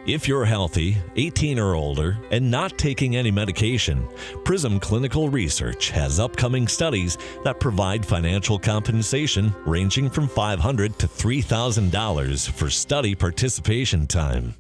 If you're healthy, 18 or older, and not taking any medication, Prism Clinical Research has upcoming studies that provide financial compensation ranging from $500 to $3,000 for study participation time.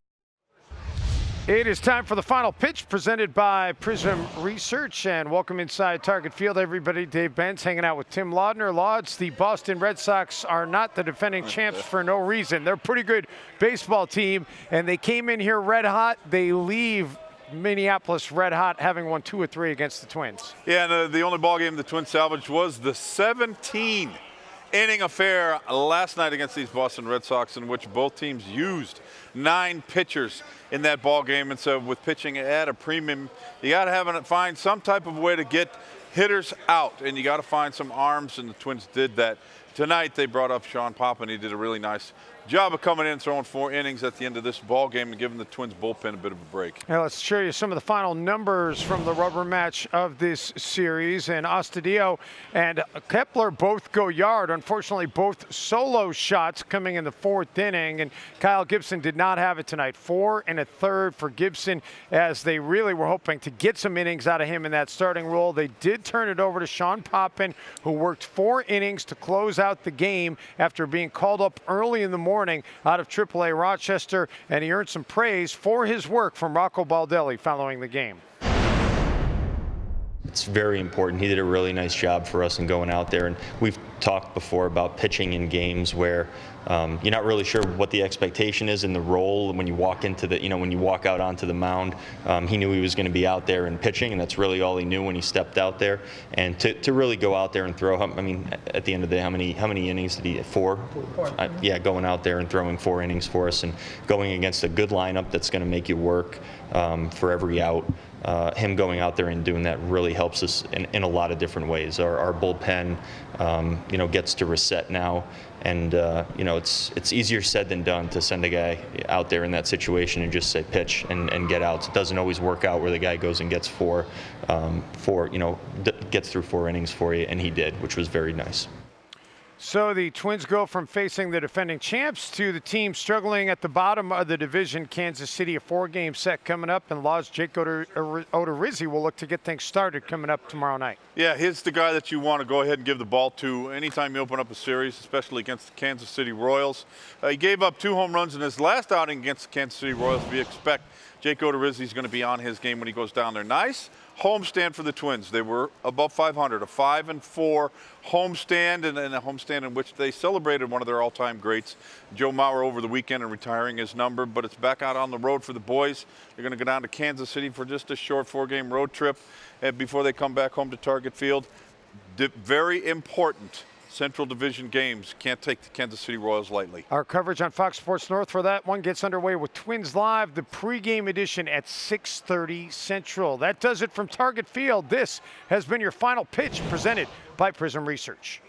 It is time for the final pitch presented by Prism Research, and welcome inside Target Field, everybody. Dave Benz hanging out with Tim Laudner. Lauds, the Boston Red Sox are not the defending champs for no reason. They're a pretty good baseball team, and they came in here red hot. They leave Minneapolis red hot, having won 2 or 3 against the Twins. Yeah, and the only ball game the Twins salvaged was the 17-inning affair last night against these Boston Red Sox, in which both teams used 9 pitchers in that ball game. And so with pitching at a premium, you got to find some type of way to get hitters out, and you got to find some arms, and the Twins did that. Tonight they brought up Sean Poppen. He did a really nice job of coming in, throwing 4 innings at the end of this ball game and giving the Twins bullpen a bit of a break. Now let's show you some of the final numbers from the rubber match of this series. And Astudillo and Kepler both go yard. Unfortunately, both solo shots coming in the 4th inning, and Kyle Gibson did not have it tonight. 4 1/3 for Gibson, as they really were hoping to get some innings out of him in that starting role. They did turn it over to Sean Poppen, who worked 4 innings to close out the game after being called up early in the morning out of AAA Rochester, and he earned some praise for his work from Rocco Baldelli following the game. It's very important. He did a really nice job for us in going out there, and we've talked before about pitching in games where you're not really sure what the expectation is in the role when you walk into the, when you walk out onto the mound. He knew he was going to be out there and pitching, and that's really all he knew when he stepped out there. And to really go out there and throw, I mean, at the end of the day, how many innings did he get? 4? Yeah, going out there and throwing 4 innings for us and going against a good lineup that's going to make you work for every out. Him going out there and doing that really helps us in a lot of different ways. Our bullpen, gets to reset now, and it's easier said than done to send a guy out there in that situation and just say pitch and get outs. It doesn't always work out where the guy goes and gets gets through 4 innings for you, and he did, which was very nice. So the Twins go from facing the defending champs to the team struggling at the bottom of the division, Kansas City. A 4-game set coming up, and Law's Jake Odorizzi will look to get things started coming up tomorrow night. Yeah, he's the guy that you want to go ahead and give the ball to anytime you open up a series, especially against the Kansas City Royals. He gave up 2 home runs in his last outing against the Kansas City Royals. We expect Jake Odorizzi is going to be on his game when he goes down there. Nice homestand for the Twins. They were above 500, a 5-4 homestand, and a homestand in which they celebrated one of their all-time greats, Joe Mauer, over the weekend and retiring his number. But it's back out on the road for the boys. They're going to go down to Kansas City for just a short 4-game road trip before they come back home to Target Field. Very important Central Division games. Can't take the Kansas City Royals lightly. Our coverage on Fox Sports North for that one gets underway with Twins Live, the pregame edition at 6:30 Central. That does it from Target Field. This has been your final pitch presented by Prism Research.